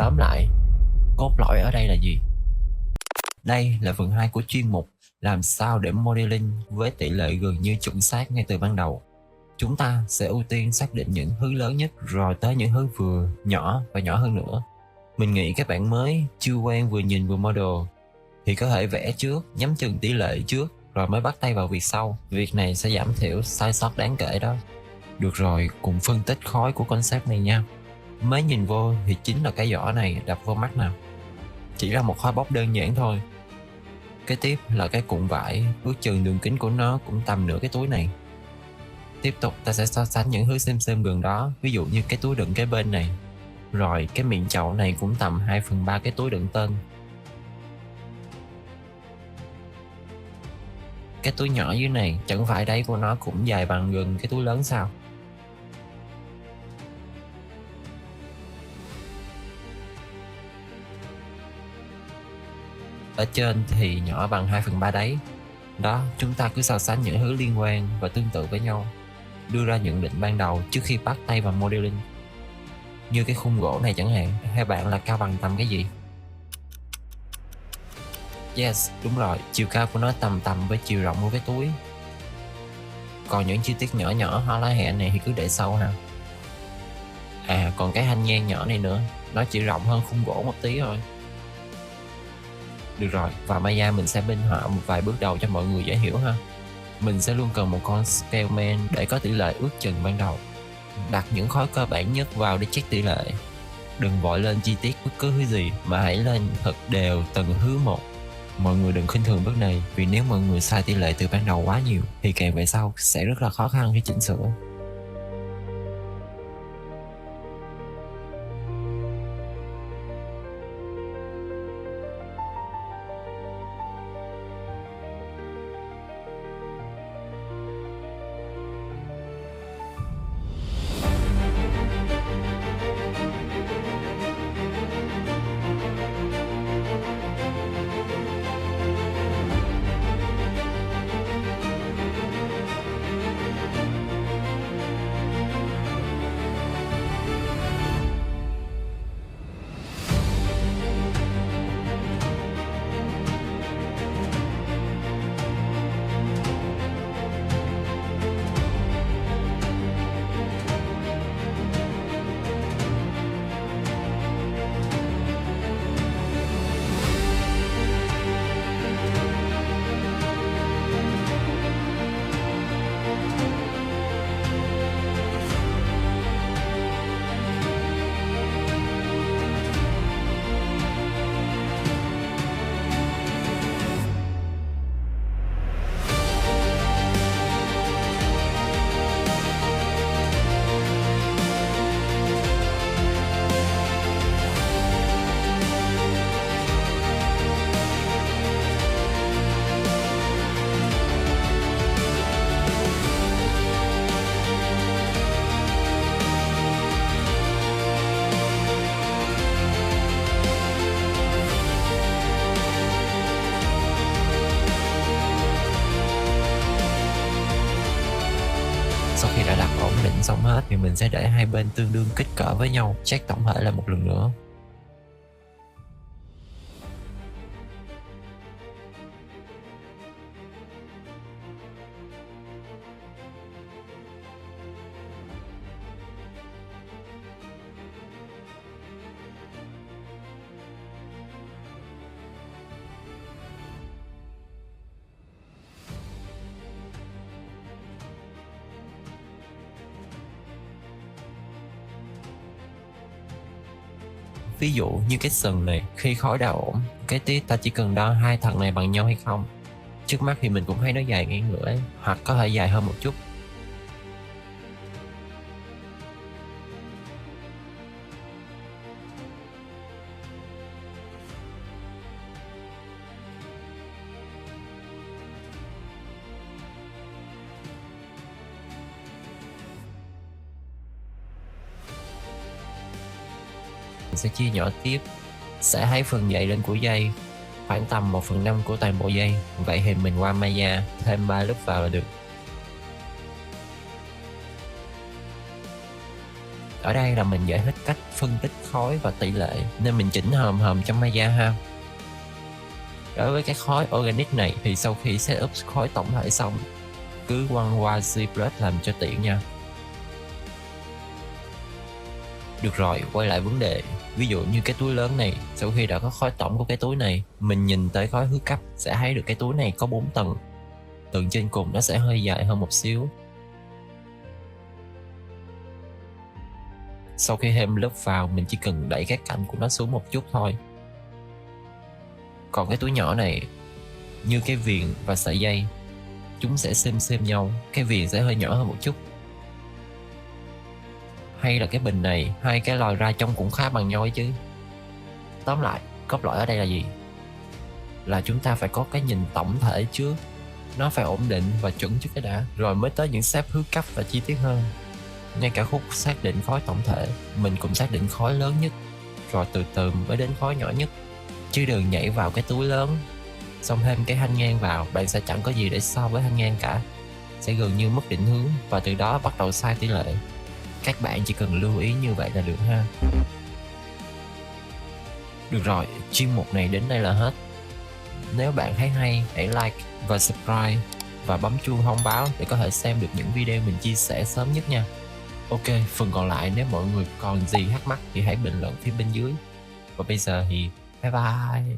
tóm lại, cốt lõi ở đây là gì? Đây là phần 2 của chuyên mục làm sao để modeling với tỷ lệ gần như chuẩn xác ngay từ ban đầu. Chúng ta sẽ ưu tiên xác định những thứ lớn nhất rồi tới những thứ vừa, nhỏ và nhỏ hơn nữa. Mình nghĩ các bạn mới chưa quen vừa nhìn vừa model thì có thể vẽ trước, nhắm chừng tỷ lệ trước rồi mới bắt tay vào việc sau. Việc này sẽ giảm thiểu sai sót đáng kể đó. Được rồi, cùng phân tích khối của concept này nha. Mới nhìn vô thì chính là cái giỏ này đập vô mắt nào. Chỉ là một khóa bóc đơn giản thôi. Kế tiếp là cái cuộn vải, ước chừng đường kính của nó cũng tầm nửa cái túi này. Tiếp tục ta sẽ so sánh những thứ xem gần đó, ví dụ như cái túi đựng kế bên này. Rồi cái miệng chậu này cũng tầm 2/3 cái túi đựng tên. Cái túi nhỏ dưới này chẳng phải đáy của nó cũng dài bằng gần cái túi lớn sao? Ở trên thì nhỏ bằng 2/3 đáy. Đó, chúng ta cứ so sánh những thứ liên quan và tương tự với nhau, đưa ra nhận định ban đầu trước khi bắt tay vào modeling. Như cái khung gỗ này chẳng hạn, theo bạn là cao bằng tầm cái gì? Yes, đúng rồi, chiều cao của nó tầm với chiều rộng của cái túi. Còn những chi tiết nhỏ nhỏ hoa lá hẹ này thì cứ để sau ha. À, còn cái thanh nhang nhỏ này nữa, nó chỉ rộng hơn khung gỗ một tí thôi. Được rồi, và Maya mình sẽ minh họa một vài bước đầu cho mọi người dễ hiểu ha. Mình sẽ luôn cần một con scale man để có tỷ lệ ước chừng ban đầu. Đặt những khối cơ bản nhất vào để check tỷ lệ. Đừng vội lên chi tiết bất cứ thứ gì mà hãy lên thật đều từng thứ một. Mọi người đừng khinh thường bước này, vì nếu mọi người sai tỷ lệ từ ban đầu quá nhiều thì càng về sau sẽ rất là khó khăn khi chỉnh sửa. Sau khi đã đặt ổn định xong hết thì mình sẽ để hai bên tương đương kích cỡ với nhau, check tổng thể lại một lần nữa. Ví dụ như cái sừng này, khi khối đã ổn, cái tiếp ta chỉ cần đo hai thằng này bằng nhau hay không. Trước mắt thì mình cũng thấy nó dài ngang ngửa ấy, hoặc có thể dài hơn một chút. Sẽ chia nhỏ tiếp, sẽ thấy phần dày lên của dây khoảng tầm 1/5 của toàn bộ dây. Vậy thì mình qua Maya thêm 3 lớp vào là được. Ở đây là mình giải thích cách phân tích khối và tỷ lệ, nên mình chỉnh hòm trong Maya ha. Đối với cái khối organic này thì sau khi setup khối tổng thể xong, cứ quăng qua ZBrush làm cho tiện nha. Được rồi, quay lại vấn đề. Ví dụ như cái túi lớn này, sau khi đã có khối tổng của cái túi này, mình nhìn tới khối hư cấp sẽ thấy được cái túi này có 4 tầng. Tầng trên cùng nó sẽ hơi dài hơn một xíu. Sau khi thêm lớp vào, mình chỉ cần đẩy các cạnh của nó xuống một chút thôi. Còn cái túi nhỏ này, như cái viền và sợi dây, chúng sẽ xem nhau, cái viền sẽ hơi nhỏ hơn một chút. Hay là cái bình này, hai cái lòi ra trông cũng khá bằng nhau ấy chứ. Tóm lại, cốt lõi ở đây là gì? Là chúng ta phải có cái nhìn tổng thể trước, nó phải ổn định và chuẩn trước cái đã, rồi mới tới những step hướng cấp và chi tiết hơn. Ngay cả khúc xác định khối tổng thể, mình cũng xác định khối lớn nhất, rồi từ từ mới đến khối nhỏ nhất. Chứ đừng nhảy vào cái túi lớn, xong thêm cái thanh ngang vào, bạn sẽ chẳng có gì để so với thanh ngang cả. Sẽ gần như mất định hướng và từ đó bắt đầu sai tỷ lệ. Các bạn chỉ cần lưu ý như vậy là được ha. Được rồi, chuyên mục này đến đây là hết. Nếu bạn thấy hay, hãy like và subscribe và bấm chuông thông báo để có thể xem được những video mình chia sẻ sớm nhất nha. Ok, phần còn lại nếu mọi người còn gì thắc mắc thì hãy bình luận phía bên dưới. Và bây giờ thì bye bye.